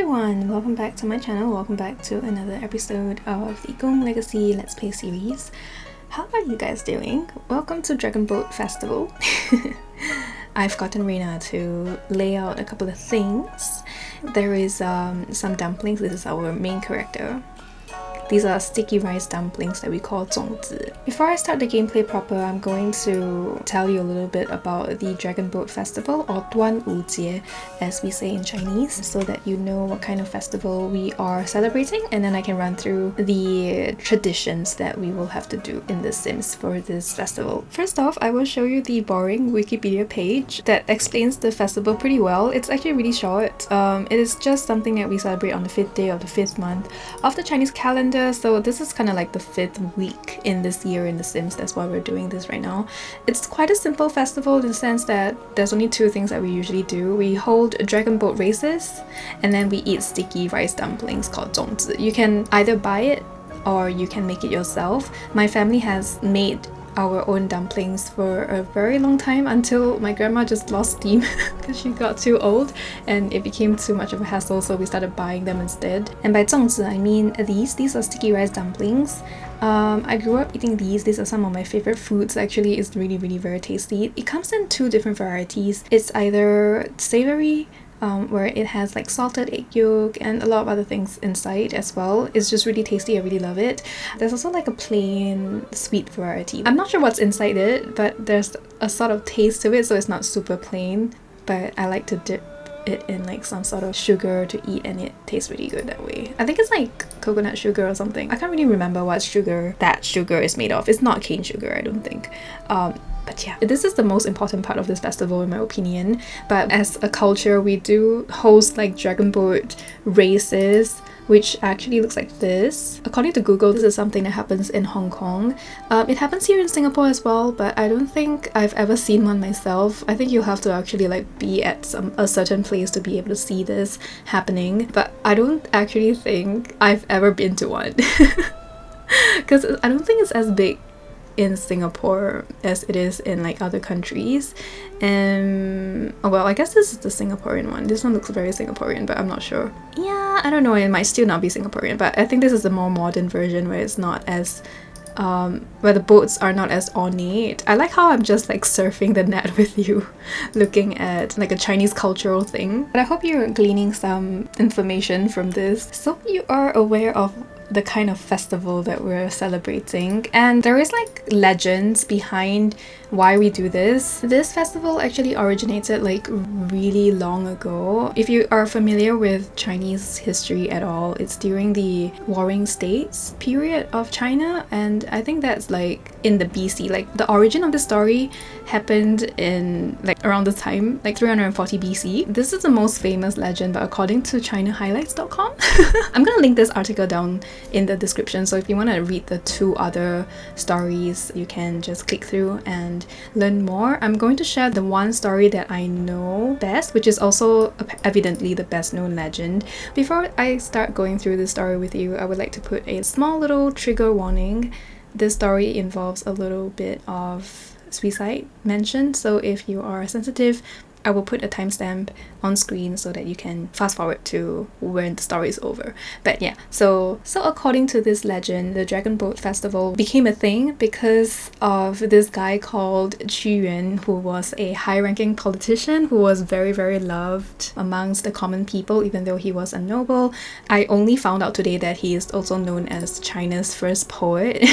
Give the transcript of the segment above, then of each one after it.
everyone, welcome back to my channel, welcome back to another episode of the Gong Legacy Let's Play series. How are you guys doing? Welcome to Dragon Boat Festival. I've gotten Reina to lay out a couple of things. There is some dumplings. This is our main character. These are sticky rice dumplings that we call 粽子. Before I start the gameplay proper, I'm going to tell you a little bit about the Dragon Boat Festival, or Duānwǔ Jié as we say in Chinese, so that you know what kind of festival we are celebrating, and then I can run through the traditions that we will have to do in The Sims for this festival. First off, I will show you the boring Wikipedia page that explains the festival pretty well. It's actually really short. It is just something that we celebrate on the 5th day of the 5th month of the Chinese calendar. So this is kind of like the 5th week in this year in The Sims. That's why we're doing this right now. It's quite a simple festival in the sense that there's only two things that we usually do. We hold dragon boat races, and then we eat sticky rice dumplings called 粽子. You can either buy it or you can make it yourself. My family has made our own dumplings for a very long time until my grandma just lost steam because she got too old and it became too much of a hassle, so we started buying them instead. And by 粽子I mean these are sticky rice dumplings. I grew up eating these. These are some of my favorite foods. Actually, it's really very tasty. It comes in two different varieties. It's either savory, where it has like salted egg yolk and a lot of other things inside as well. It's just really tasty. I really love it. There's also like a plain sweet variety. I'm not sure what's inside it, but there's a sort of taste to it, so it's not super plain, but I like to dip it in like some sort of sugar to eat, and it tastes really good that way. I think it's like coconut sugar or something. I can't really remember what sugar that sugar is made of. It's not cane sugar, I don't think. But yeah, this is the most important part of this festival in my opinion. But as a culture, we do host like dragon boat races, which actually looks like this. According to Google, this is something that happens in Hong Kong. It happens here in Singapore as well, but I don't think I've ever seen one myself. I think you have to actually like be at a certain place to be able to see this happening. But I don't actually think I've ever been to one. Because I don't think it's as big in Singapore as it is in like other countries. And oh well, I guess this is the Singaporean one. This one looks very Singaporean, but I'm not sure. Yeah, I don't know, it might still not be Singaporean, but I think this is the more modern version where it's not as where the boats are not as ornate. I like how I'm just like surfing the net with you, looking at like a Chinese cultural thing. But I hope you're gleaning some information from this, so you are aware of the kind of festival that we're celebrating. And there is like legends behind why we do this. This festival actually originated like really long ago. If you are familiar with Chinese history at all, it's during the Warring States period of China, and I think that's like in the BC. Like the origin of the story happened in like around the time like 340 BC. This is the most famous legend, but according to chinahighlights.com I'm gonna link this article down in the description, so if you want to read the two other stories, you can just click through and learn more. I'm going to share the one story that I know best, which is also evidently the best known legend. Before I start going through the story with you, I would like to put a small little trigger warning. This story involves a little bit of suicide mentioned, so if you are sensitive, I will put a timestamp on screen so that you can fast forward to when the story is over. But yeah, so according to this legend, the Dragon Boat Festival became a thing because of this guy called Qu Yuan, who was a high-ranking politician who was very loved amongst the common people, even though he was a noble. I only found out today that he is also known as China's first poet.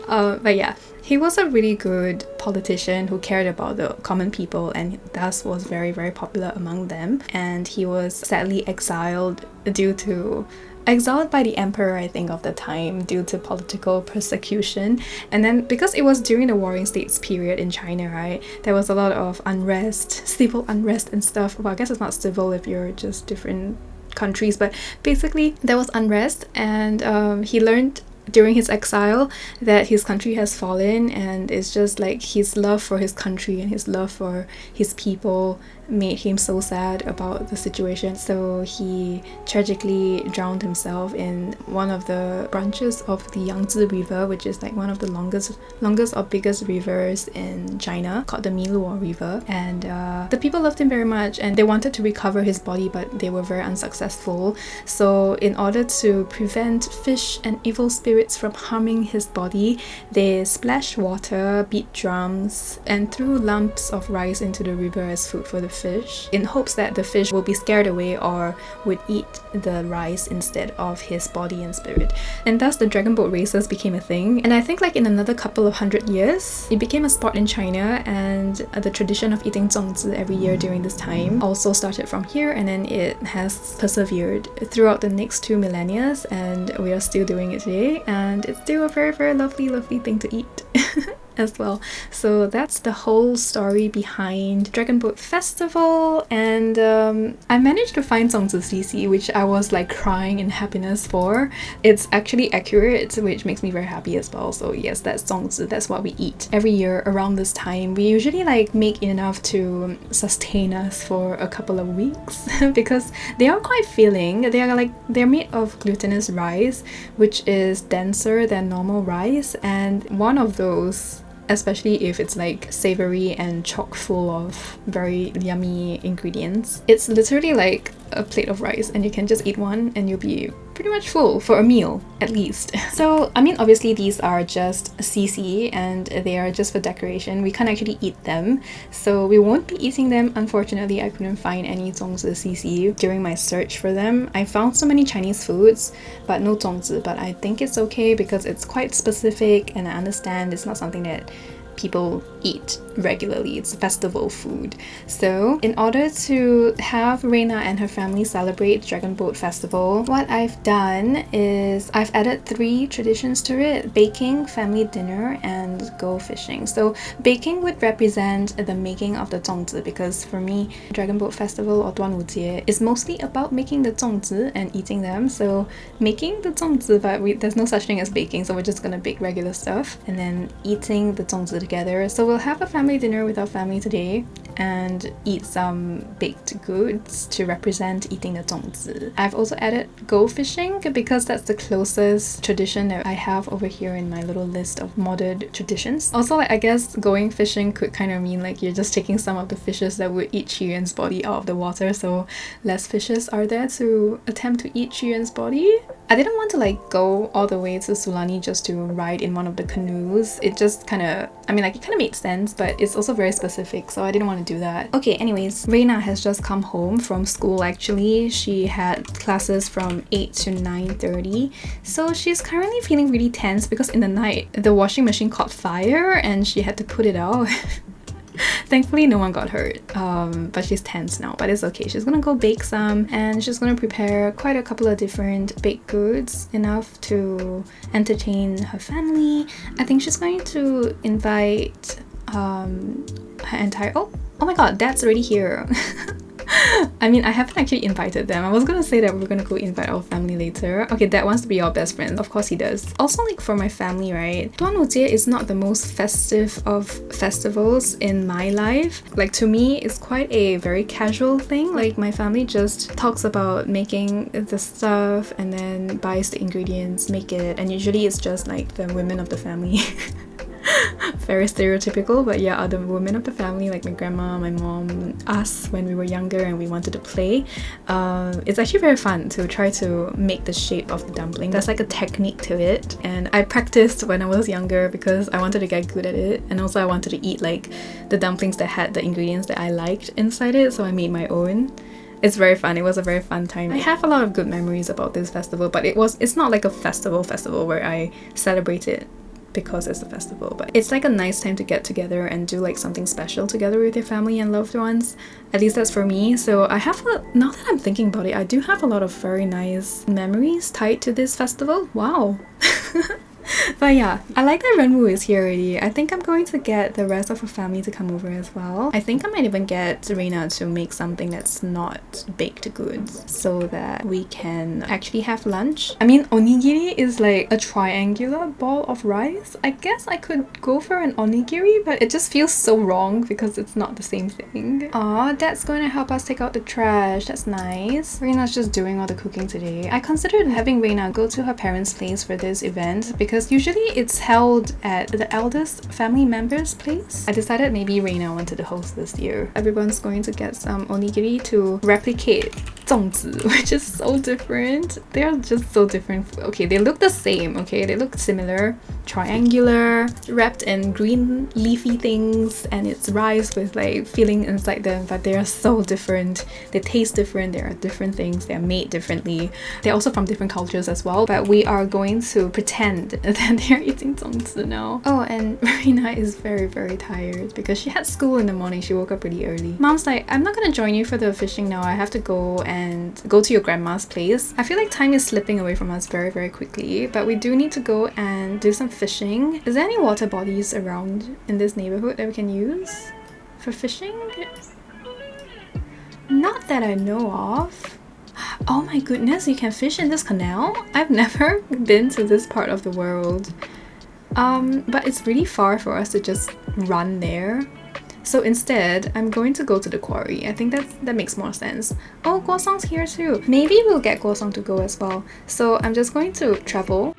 But yeah, he was a really good politician who cared about the common people, and thus was very popular among them. And he was sadly exiled by the emperor, I think, of the time, due to political persecution. And then because it was during the Warring States period in China, right, there was a lot of unrest, civil unrest and stuff. Well, I guess it's not civil if you're just different countries, but basically there was unrest, and he learned during his exile that his country has fallen, and it's just like his love for his country and his love for his people made him so sad about the situation, so he tragically drowned himself in one of the branches of the Yangtze River, which is like one of the longest or biggest rivers in China, called the Miluo River. And the people loved him very much, and they wanted to recover his body, but they were very unsuccessful. So in order to prevent fish and evil spirits from harming his body, they splashed water, beat drums, and threw lumps of rice into the river as food for the fish, in hopes that the fish will be scared away or would eat the rice instead of his body and spirit. And thus the dragon boat races became a thing. And I think like in another couple of 100 years, it became a sport in China, and the tradition of eating zongzi every year during this time also started from here, and then it has persevered throughout the next 2 millennia, and we are still doing it today, and it's still a very, very lovely thing to eat. As well. So that's the whole story behind Dragon Boat Festival. And I managed to find zongzi CC, which I was like crying in happiness for. It's actually accurate, which makes me very happy as well. So yes, that's zongzi, that's what we eat every year around this time. We usually like make enough to sustain us for a couple of weeks because they are quite filling. They're made of glutinous rice, which is denser than normal rice, and one of those, especially if it's like savory and chock full of very yummy ingredients, it's literally like a plate of rice, and you can just eat one and you'll be pretty much full for a meal at least. So I mean, obviously these are just CC and they are just for decoration. We can't actually eat them, so we won't be eating them. Unfortunately, I couldn't find any zongzi CC during my search for them. I found so many Chinese foods but no zongzi, but I think it's okay because it's quite specific, and I understand it's not something that people eat regularly. It's festival food. So in order to have Reina and her family celebrate Dragon Boat Festival, what I've done is I've added 3 traditions to it: baking, family dinner, and go fishing. So baking would represent the making of the zongzi, because for me, Dragon Boat Festival or Duānwǔ Jié is mostly about making the zongzi and eating them. So making the zongzi, but there's no such thing as baking, so we're just gonna bake regular stuff and then eating the zongzi together. So we'll have a family dinner with our family today and eat some baked goods to represent eating the zongzi. I've also added go fishing because that's the closest tradition that I have over here in my little list of modern traditions. Also, like, I guess going fishing could kind of mean like you're just taking some of the fishes that would eat Chiyuan's body out of the water, so less fishes are there to attempt to eat Chiyuan's body. I didn't want to like go all the way to Sulani just to ride in one of the canoes. It just kind of, I mean, like, it kind of made sense, but it's also very specific, so I didn't want to do that. Okay, anyways, Reina has just come home from school actually. She had classes from 8 to 9:30, so she's currently feeling really tense because in the night the washing machine caught fire and she had to put it out. Thankfully no one got hurt, but she's tense now, but it's okay. She's gonna go bake some, and she's gonna prepare quite a couple of different baked goods, enough to entertain her family. I think she's going to invite her entire— oh my god, Dad's already here. I mean, I haven't actually invited them. I was gonna say that we're gonna go invite our family later. Okay, Dad wants to be our best friend. Of course he does. Also, like, for my family, right? Duānwǔ Jié is not the most festive of festivals in my life. Like, to me, it's quite a very casual thing. Like, my family just talks about making the stuff and then buys the ingredients, make it, and usually it's just like the women of the family. Very stereotypical, but yeah, other women of the family, like my grandma, my mom, us when we were younger and we wanted to play. It's actually very fun to try to make the shape of the dumpling. There's like a technique to it, and I practiced when I was younger because I wanted to get good at it, and also I wanted to eat like the dumplings that had the ingredients that I liked inside it, so I made my own. It's very fun. It was a very fun time. I have a lot of good memories about this festival, but it's not like a festival where I celebrate it because it's a festival, but it's like a nice time to get together and do like something special together with your family and loved ones. At least that's for me. So I have now that I'm thinking about it, I do have a lot of very nice memories tied to this festival. Wow. But yeah, I like that Renwu is here already. I think I'm going to get the rest of her family to come over as well. I think I might even get Reina to make something that's not baked goods so that we can actually have lunch. I mean, onigiri is like a triangular ball of rice. I guess I could go for an onigiri, but it just feels so wrong because it's not the same thing. Aw, Dad's going to help us take out the trash. That's nice. Reina's just doing all the cooking today. I considered having Reina go to her parents' place for this event because usually it's held at the eldest family member's place. I decided maybe Reina wanted to host this year. Everyone's going to get some onigiri to replicate 粽子, which is so different. They're just so different. Okay, they look the same, okay? They look similar, triangular, wrapped in green leafy things, and it's rice with like filling inside them, but they are so different. They taste different, there are different things, they're made differently. They're also from different cultures as well, but we are going to pretend that they're eating 粽子 now. Oh, and Marina is very, very tired because she had school in the morning. She woke up really early. Mom's like, I'm not gonna join you for the fishing now. I have to go to your grandma's place. I feel like time is slipping away from us very, very quickly, but we do need to go and do some fishing. Is there any water bodies around in this neighborhood that we can use for fishing? Not that I know of. Oh my goodness, you can fish in this canal? I've never been to this part of the world. But it's really far for us to just run there. So instead, I'm going to go to the quarry. I think that makes more sense. Oh, Guosong's here too. Maybe we'll get Guosong to go as well. So I'm just going to travel.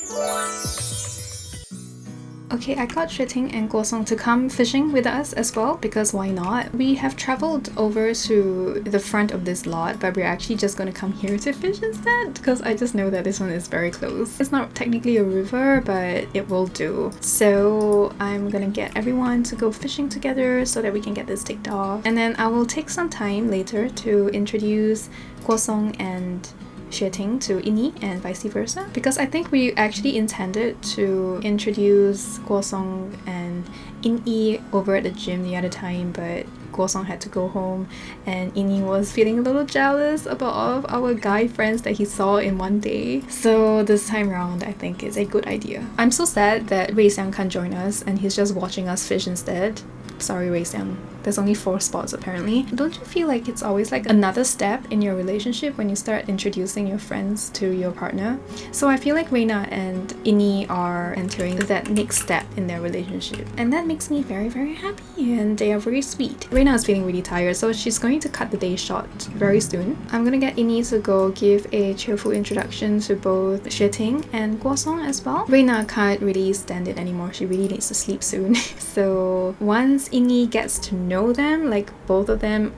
Okay, I got Xueting and Guosong to come fishing with us as well, because why not? We have traveled over to the front of this lot, but we're actually just going to come here to fish instead, because I just know that this one is very close. It's not technically a river, but it will do. So I'm gonna get everyone to go fishing together so that we can get this ticked off. And then I will take some time later to introduce Guosong and Xueting to Ini and vice versa, because I think we actually intended to introduce Guosong and Ini over at the gym the other time, but Guosong had to go home and Ini was feeling a little jealous about all of our guy friends that he saw in one day. So this time around, I think it's a good idea. I'm so sad that Wei Xiang can't join us and he's just watching us fish instead. Sorry, Wei Xiang. There's only 4 spots apparently. Don't you feel like it's always like another step in your relationship when you start introducing your friends to your partner? So I feel like Reina and Ini are entering that next step in their relationship. And that makes me very, very happy, and they are very sweet. Reina is feeling really tired, so she's going to cut the day short very soon. I'm gonna get Ini to go give a cheerful introduction to both Xueting and Guosong as well. Reina can't really stand it anymore. She really needs to sleep soon. So once Ini gets to know them, like both of them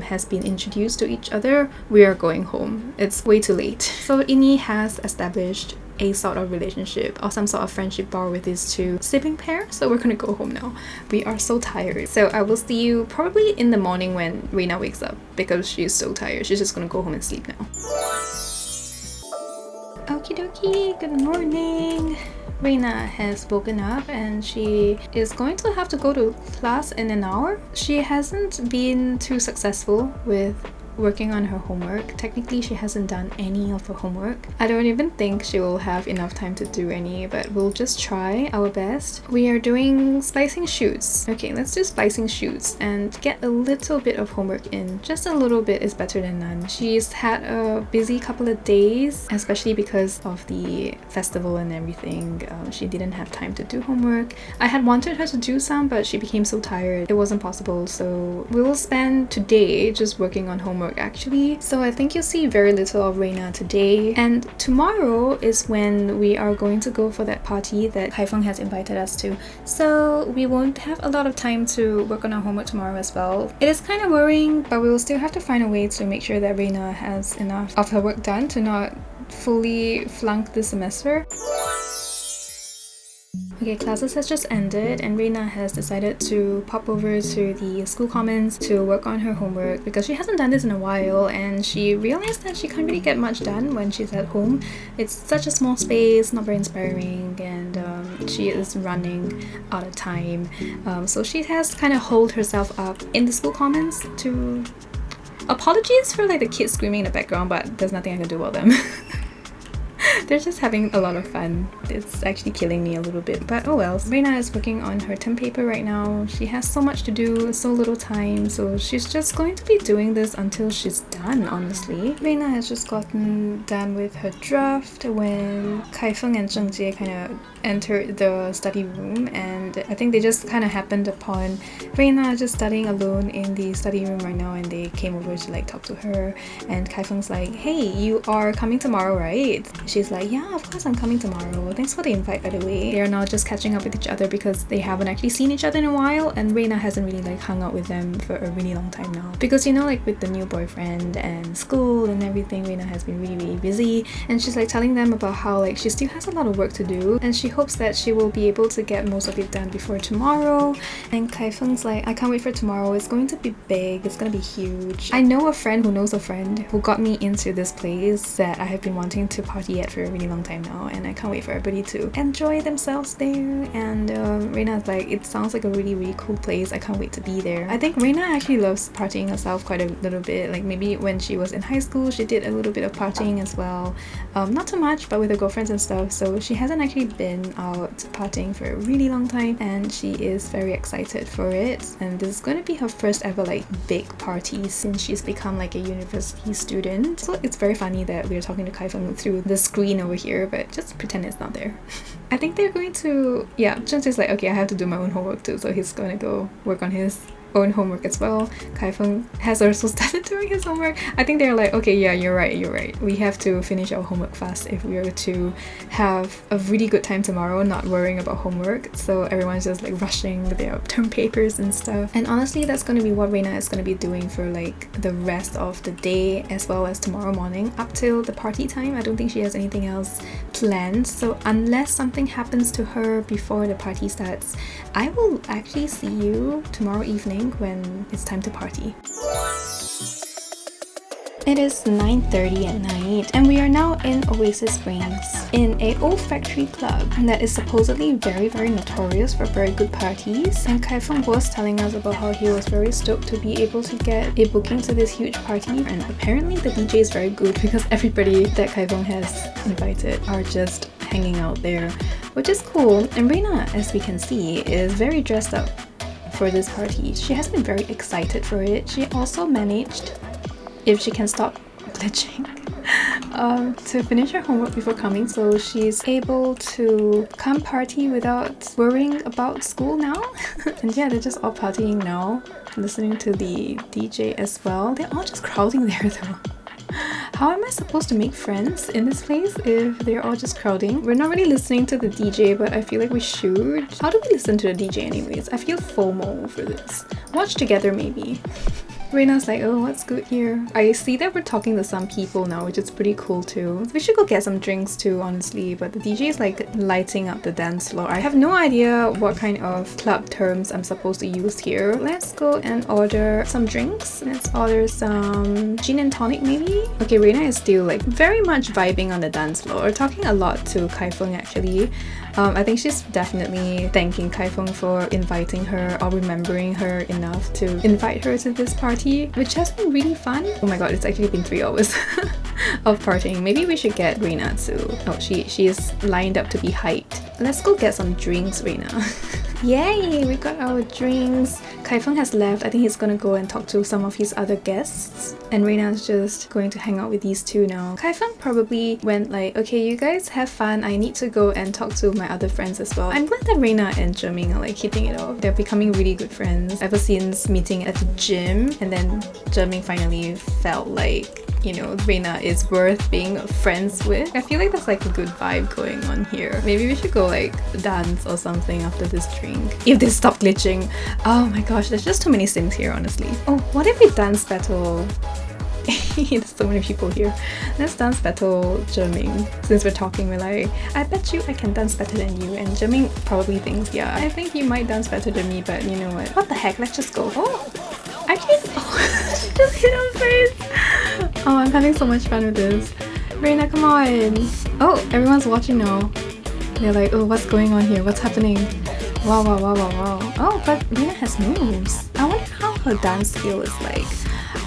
has been introduced to each other, we are going home. It's way too late. So Ini has established a sort of relationship or some sort of friendship bar with these two sibling pairs, so we're gonna go home now. We are so tired. So I will see you probably in the morning when Reina wakes up, because she's so tired. She's just gonna go home and sleep now. Okie dokie, good morning. Reina has woken up and she is going to have to go to class in an hour. She hasn't been too successful with working on her homework. Technically, she hasn't done any of her homework. I don't even think she will have enough time to do any, but we'll just try our best. We are doing splicing shoots. Okay, let's do splicing shoots and get a little bit of homework in. Just a little bit is better than none. She's had a busy couple of days, especially because of the festival and everything. She didn't have time to do homework. I had wanted her to do some, but she became so tired. It wasn't possible, so we will spend today just working on homework actually. So I think you'll see very little of Reina today, and tomorrow is when we are going to go for that party that Haifeng has invited us to, so we won't have a lot of time to work on our homework tomorrow as well. It is kind of worrying, but we will still have to find a way to make sure that Reina has enough of her work done to not fully flunk this semester. Okay, classes has just ended and Reina has decided to pop over to the school commons to work on her homework because she hasn't done this in a while, and she realized that she can't really get much done when she's at home. It's such a small space, not very inspiring, and she is running out of time. So she has kind of holed herself up in the school commons to... Apologies for like the kids screaming in the background, but there's nothing I can do about them. They're just having a lot of fun. It's actually killing me a little bit, but oh well. Reina is working on her term paper right now. She has so much to do, so little time, so she's just going to be doing this until she's done, honestly. Reina has just gotten done with her draft when Kaifeng and Zheng Jie kind of entered the study room, and I think they just kind of happened upon Reina just studying alone in the study room right now, and they came over to like talk to her, and Kaifeng's like, hey, you are coming tomorrow, right? She's like, yeah, of course I'm coming tomorrow. Thanks for the invite, by the way. They are now just catching up with each other because they haven't actually seen each other in a while, and Reina hasn't really like hung out with them for a really long time now. Because you know, like with the new boyfriend and school and everything, Reina has been really busy, and she's like telling them about how like she still has a lot of work to do, and she hopes that she will be able to get most of it done before tomorrow. And Kaifeng's like, I can't wait for tomorrow. It's going to be big. It's going to be huge. I know a friend who knows a friend who got me into this place that I have been wanting to party at for a really long time now, and I can't wait for everybody to enjoy themselves there. And Reina's like, it sounds like a really cool place. I can't wait to be there. I think Reina actually loves partying herself quite a little bit. Like maybe when she was in high school, she did a little bit of partying as well. Not too much, but with her girlfriends and stuff. So she hasn't actually been out partying for a really long time, and she is very excited for it. And this is going to be her first ever like big party since she's become like a university student. So it's very funny that we're talking to Kaifeng through the screen over here, but just pretend it's not there. I think they're going to, yeah, Zheng is like, okay, I have to do my own homework too, so he's going to go work on his own homework as well. Kaifeng has also started doing his homework. I think they're like, okay, yeah, you're right. We have to finish our homework fast if we are to have a really good time tomorrow, not worrying about homework. So everyone's just like rushing with their term papers and stuff. And honestly, that's going to be what Reina is going to be doing for like the rest of the day as well as tomorrow morning up till the party time. I don't think she has anything else planned. So unless something happens to her before the party starts, I will actually see you tomorrow evening when it's time to party. It is 9:30 at night, and we are now in Oasis Springs in a old factory club that is supposedly very notorious for very good parties. And Kaifeng was telling us about how he was very stoked to be able to get a booking to this huge party, and apparently the DJ is very good because everybody that Kaifeng has invited are just hanging out there, which is cool. And Reina, as we can see, is very dressed up for this party. She has been very excited for it. She also managed, if she can stop glitching, to finish her homework before coming, so she's able to come party without worrying about school now. And yeah, they're just all partying now, listening to the DJ as well. They're all just crowding there though. How am I supposed to make friends in this place if they're all just crowding? We're not really listening to the DJ, but I feel like we should. How do we listen to the DJ anyways? I feel FOMO for this. Watch together maybe. Reina's like, oh, what's good here? I see that we're talking to some people now, which is pretty cool too. We should go get some drinks too, honestly, but the DJ is like lighting up the dance floor. I have no idea what kind of club terms I'm supposed to use here. Let's go and order some drinks. Let's order some gin and tonic maybe? Okay, Reina is still like very much vibing on the dance floor, talking a lot to Kaifeng actually. I think she's definitely thanking Kaifeng for inviting her or remembering her enough to invite her to this party, which has been really fun. Oh my god, it's actually been 3 hours of partying. Maybe we should get Reina to... Oh, she is lined up to be hyped. Let's go get some drinks, Reina. Yay, we got our drinks. Kaifeng has left. I think he's gonna go and talk to some of his other guests, and Reina's just going to hang out with these two now. Kaifeng probably went like, okay, you guys have fun. I need to go and talk to my other friends as well. I'm glad that Reina and Zheming are like hitting it off. They're becoming really good friends ever since meeting at the gym, and then Zheming finally felt like, you know, Reina is worth being friends with. I feel like there's like a good vibe going on here. Maybe we should go like dance or something after this drink. If they stop glitching. Oh my gosh, there's just too many sims here, honestly. Oh, what if we dance battle? There's so many people here. Let's dance battle Zheming. Since we're talking, we're like, I bet you I can dance better than you. And Zheming probably thinks, yeah, I think you might dance better than me, but you know what? What the heck? Let's just go. Oh! Actually, oh, she just hit her face. Oh, I'm having so much fun with this. Reina, come on. Oh, everyone's watching now. They're like, oh, what's going on here? What's happening? Wow. Oh, but Reina has moves. I wonder how her dance skill is like.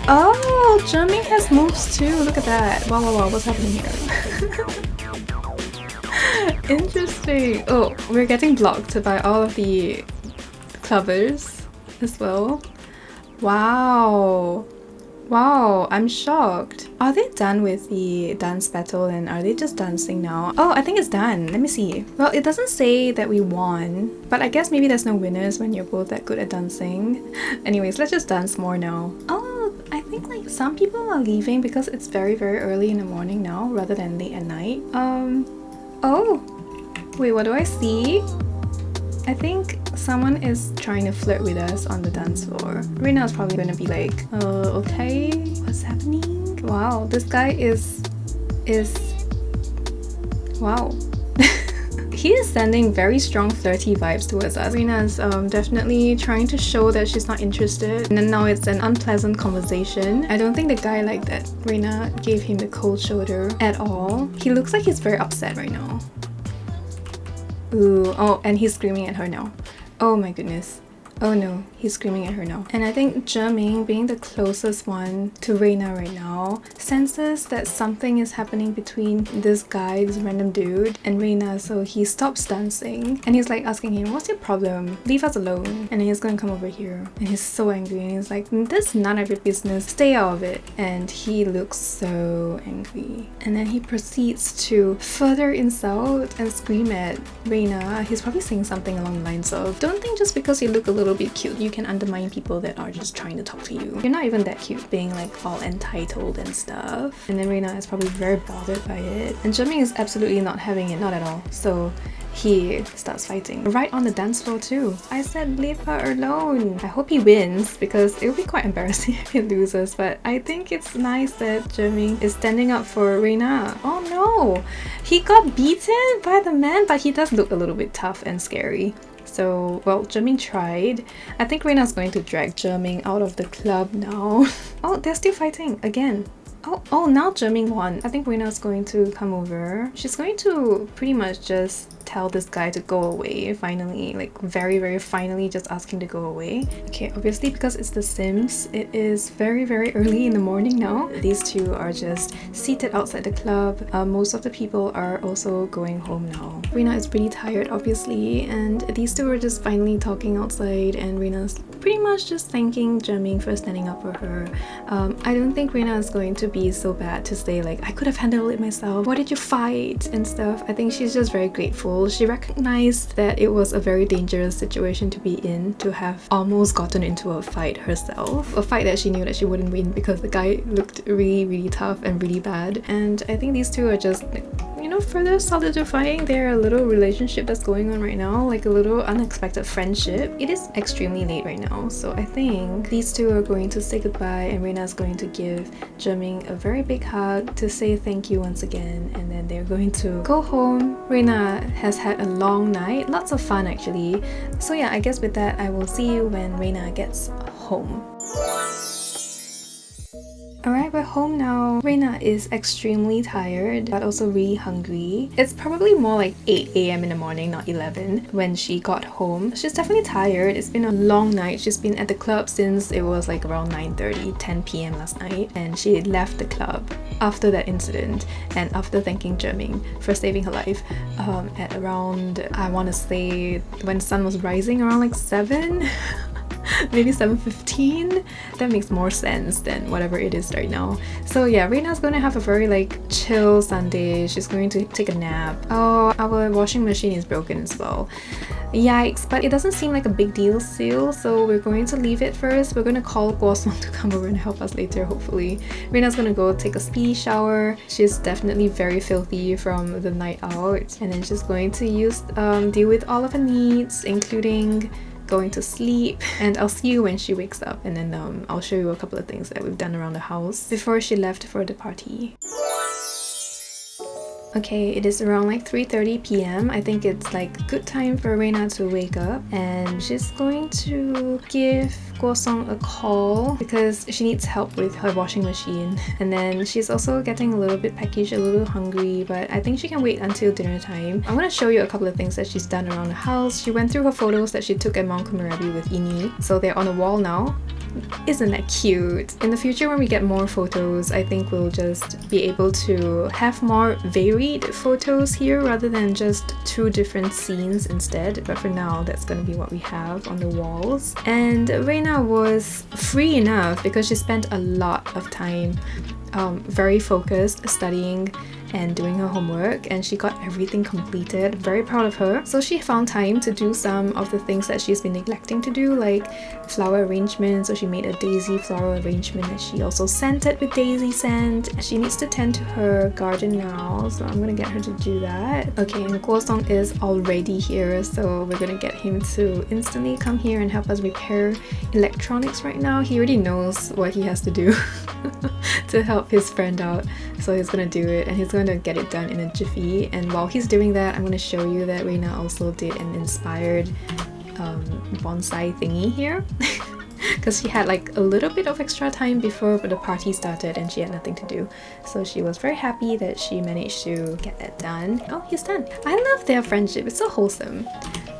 Oh, Zheming has moves too. Look at that. Wow. What's happening here? Interesting. Oh, we're getting blocked by all of the clubbers as well. Wow. Wow, I'm shocked. Are they done with the dance battle and are they just dancing now? Oh, I think it's done. Let me see. Well, it doesn't say that we won, but I guess maybe there's no winners when you're both that good at dancing. Anyways, let's just dance more now. Oh, I think like some people are leaving because it's very, very early in the morning now rather than late at night. Oh, wait, what do I see? I think someone is trying to flirt with us on the dance floor. Right now it's probably gonna be like, okay, what's happening? Wow, this guy is wow. He is sending very strong flirty vibes towards us. Reina's definitely trying to show that she's not interested, and then now it's an unpleasant conversation. I don't think the guy liked that Reina gave him the cold shoulder at all. He looks like he's very upset right now. Ooh, oh, and he's screaming at her now. Oh my goodness. Oh no, he's screaming at her now. And I think Chermibear, being the closest one to Reina right now, senses that something is happening between this guy, this random dude, and Reina, so he stops dancing. And he's like asking him, what's your problem? Leave us alone. And then he's gonna come over here. And he's so angry and he's like, this is none of your business, stay out of it. And he looks so angry. And then he proceeds to further insult and scream at Reina. He's probably saying something along the lines of, don't think just because you look a little bit cute you can undermine people that are just trying to talk to you. You're not even that cute, being like all entitled and stuff. And then Reina is probably very bothered by it. And Chermibear is absolutely not having it, not at all. So he starts fighting right on the dance floor too. I said leave her alone. I hope he wins because it would be quite embarrassing if he loses, but I think it's nice that Chermibear is standing up for Reina. Oh no! He got beaten by the man, but he does look a little bit tough and scary. So, well, Chermibear tried. I think Reina's going to drag Chermibear out of the club now. Oh, they're still fighting again. Oh, now Chermibear won. I think Reina's going to come over. She's going to pretty much just tell this guy to go away finally, like very, very finally just ask him to go away. Okay, obviously because it's The Sims, it is very, very early in the morning now. These two are just seated outside the club. Most of the people are also going home now. Reina is pretty tired obviously, and these two are just finally talking outside, and Reina's pretty much just thanking Chermibear for standing up for her. I don't think Reina is going to be so bad to say like, I could have handled it myself, why did you fight and stuff. I think she's just very grateful. She recognized that it was a very dangerous situation to be in, to have almost gotten into a fight herself. A fight that she knew that she wouldn't win because the guy looked really, really tough and really bad. And I think these two are just, you know, further solidifying their little relationship that's going on right now, like a little unexpected friendship. It is extremely late right now, so I think these two are going to say goodbye, and Reina's going to give Chermibear a very big hug to say thank you once again, and then they're going to go home. Reina has had a long night, lots of fun actually. So yeah, I guess with that I will see you when Reina gets home. Alright, we're home now. Reina is extremely tired, but also really hungry. It's probably more like 8 AM in the morning, not 11, when she got home. She's definitely tired. It's been a long night. She's been at the club since it was like around 9:30, 10 PM last night, and she left the club after that incident and after thanking Chermibear for saving her life at around, I want to say, when the sun was rising, around like 7? Maybe 7:15. That makes more sense than whatever it is right now. So yeah, Reina's gonna have a very like chill Sunday. She's going to take a nap. Oh, our washing machine is broken as well. Yikes, but it doesn't seem like a big deal still, so we're going to leave it first. We're gonna call Guosong to come over and help us later, hopefully. Reina's gonna go take a speedy shower. She's definitely very filthy from the night out, and then she's going to deal with all of her needs, including going to sleep, and I'll see you when she wakes up, and then I'll show you a couple of things that we've done around the house before she left for the party. Okay, it is around like 3:30 PM. I think it's like a good time for Reina to wake up, and she's going to give Guosong a call because she needs help with her washing machine. And then she's also getting a little bit peckish, a little hungry, but I think she can wait until dinner time. I want to show you a couple of things that she's done around the house. She went through her photos that she took at Mount Chermibear with Ini, so they're on the wall now. Isn't that cute? In the future, when we get more photos, I think we'll just be able to have more varied photos here rather than just 2 different scenes instead. But for now, that's going to be what we have on the walls. And Reina was free enough because she spent a lot of time very focused studying and doing her homework, and she got everything completed. Very proud of her. So she found time to do some of the things that she's been neglecting to do, like flower arrangement. So she made a daisy floral arrangement and she also scented with daisy scent. She needs to tend to her garden now, so I'm gonna get her to do that. Okay, and Guo Song is already here, so we're gonna get him to instantly come here and help us repair electronics right now. He already knows what he has to do to help his friend out, so he's gonna do it, and he's going to get it done in a jiffy. And while he's doing that, I'm going to show you that Reina also did an inspired bonsai thingy here because she had like a little bit of extra time before the party started and she had nothing to do, so she was very happy that she managed to get that done. Oh, he's done. I love their friendship, it's so wholesome.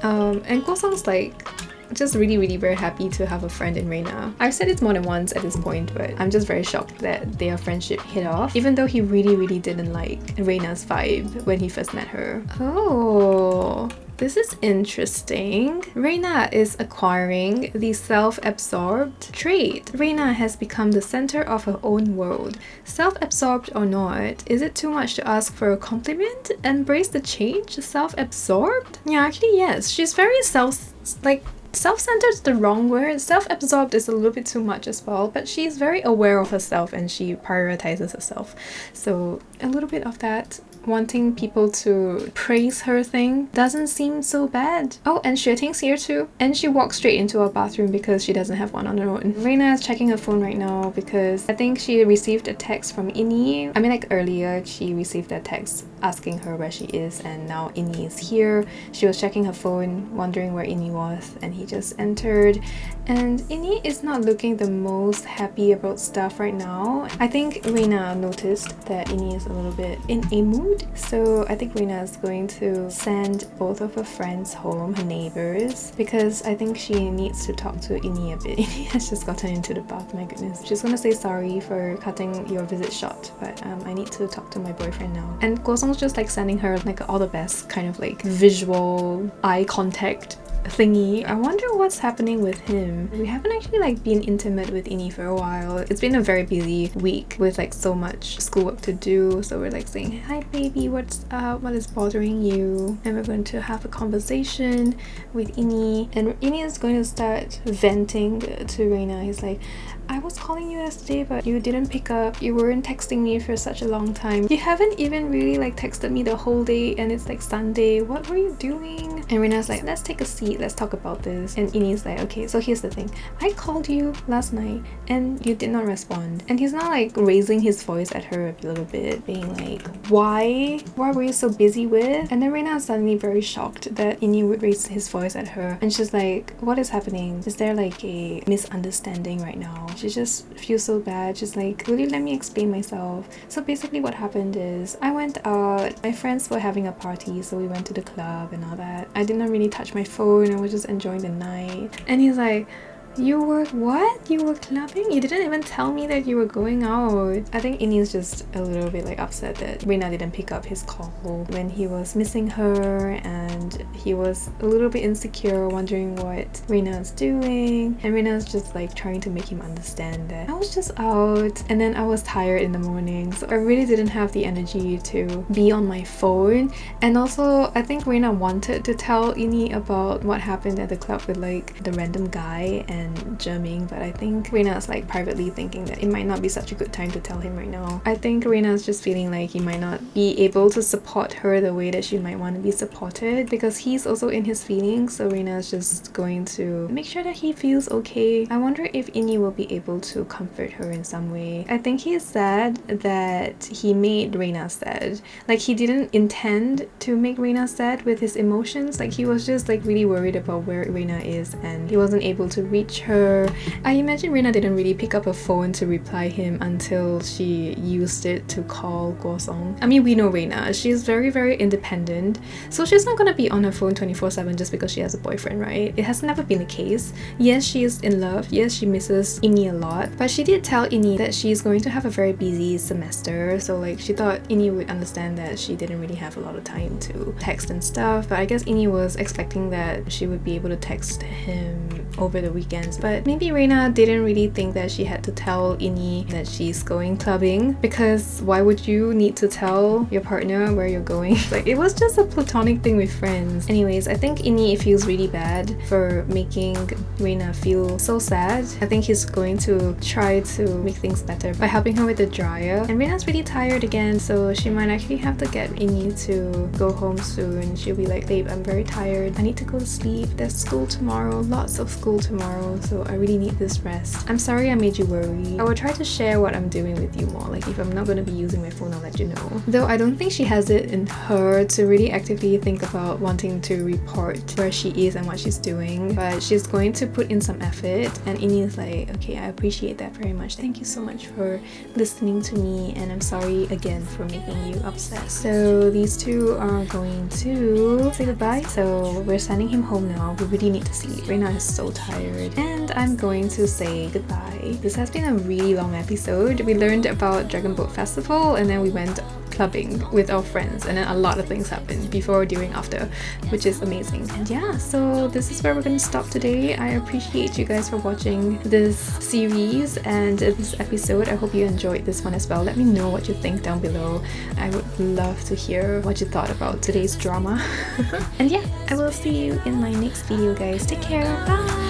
And Guo Song's like just really very happy to have a friend in Reina. I've said it more than once at this point, but I'm just very shocked that their friendship hit off, even though he really didn't like Reina's vibe when he first met her. Oh, this is interesting. Reina is acquiring the self-absorbed trait. Reina has become the center of her own world. Self-absorbed or not, is it too much to ask for a compliment? Embrace the change? Self-absorbed? Yeah, actually yes. She's very self-centered is the wrong word. Self-absorbed is a little bit too much as well, but she's very aware of herself and she prioritizes herself. So a little bit of that wanting people to praise her thing doesn't seem so bad. Oh, and Xueting's here too. And she walks straight into her bathroom because she doesn't have one on her own. Reina is checking her phone right now because I think she received a text from Inni. I mean, like earlier she received a text asking her where she is, and now Inni is here. She was checking her phone, wondering where Inni was, and he just entered. And Inni is not looking the most happy about stuff right now. I think Reina noticed that Inni is a little bit in a mood, so I think Reina is going to send both of her friends home, her neighbors, because I think she needs to talk to Inni a bit. Inni has just gotten into the bath, my goodness. She's gonna say sorry for cutting your visit short, but I need to talk to my boyfriend now. And Guo Song's just like sending her like all the best kind of like visual eye contact thingy. I wonder what's happening with him. We haven't actually like been intimate with Inni for a while. It's been a very busy week with like so much schoolwork to do, so we're like saying, hi baby, what's up, what is bothering you? And we're going to have a conversation with Inni, and Inni is going to start venting to Reina. He's like, I was calling you yesterday but you didn't pick up. You weren't texting me for such a long time. You haven't even really like texted me the whole day and it's like Sunday. What were you doing? And Reina's like, let's take a seat, let's talk about this. And Inni's like, okay, so here's the thing. I called you last night and you did not respond. And he's not like raising his voice at her a little bit, being like, why were you so busy with? And then Reina is suddenly very shocked that Inni would raise his voice at her, and she's like, what is happening? Is there like a misunderstanding right now? She just feels so bad. She's like, will you let me explain myself? So basically what happened is I went out, my friends were having a party, so we went to the club and all that. I did not really touch my phone, I was just enjoying the night. And he's like, you were what? You were clubbing? You didn't even tell me that you were going out. I think Inni's just a little bit like upset that Reina didn't pick up his call when he was missing her, and he was a little bit insecure, wondering what Reina's doing. And Reina's just like trying to make him understand that I was just out and then I was tired in the morning, so I really didn't have the energy to be on my phone. And also I think Reina wanted to tell Inni about what happened at the club with like the random guy and Jerming, but I think Reina's like privately thinking that it might not be such a good time to tell him right now. I think Reina's just feeling like he might not be able to support her the way that she might want to be supported, because he's also in his feelings, so Reina's just going to make sure that he feels okay. I wonder if Inni will be able to comfort her in some way. I think he's sad that he made Reina sad. Like he didn't intend to make Reina sad with his emotions, like he was just like really worried about where Reina is and he wasn't able to reach message her. I imagine Reina didn't really pick up her phone to reply him until she used it to call Guo Song. I mean, we know Reina, she's very independent, so she's not gonna be on her phone 24/7 just because she has a boyfriend, right? It has never been the case. Yes, she is in love, yes, she misses Ini a lot, but she did tell Ini that she's going to have a very busy semester, so like she thought Ini would understand that she didn't really have a lot of time to text and stuff. But I guess Ini was expecting that she would be able to text him over the weekends, but maybe Reina didn't really think that she had to tell Ini that she's going clubbing, because why would you need to tell your partner where you're going? Like, it was just a platonic thing with friends. Anyways, I think Ini feels really bad for making Reina feel so sad. I think he's going to try to make things better by helping her with the dryer. And Reina's really tired again, so she might actually have to get Ini to go home soon. She'll be like, babe, I'm very tired, I need to go to sleep, there's school tomorrow, lots of school tomorrow, so I really need this rest. I'm sorry I made you worry. I will try to share what I'm doing with you more. Like, if I'm not going to be using my phone, I'll let you know. Though I don't think she has it in her to really actively think about wanting to report where she is and what she's doing, but she's going to put in some effort. And Ini is like, okay, I appreciate that very much, thank you so much for listening to me, and I'm sorry again for making you upset. So these two are going to say goodbye, so we're sending him home now. We really need to sleep. Reina is so tired, and I'm going to say goodbye. This has been a really long episode. We learned about Dragon Boat Festival, and then we went clubbing with our friends, and then a lot of things happened before, during, after, which is amazing. And yeah, so this is where we're gonna stop today. I appreciate you guys for watching this series and this episode. I hope you enjoyed this one as well. Let me know what you think down below. I would love to hear what you thought about today's drama. And yeah, I will see you in my next video, guys. Take care, bye!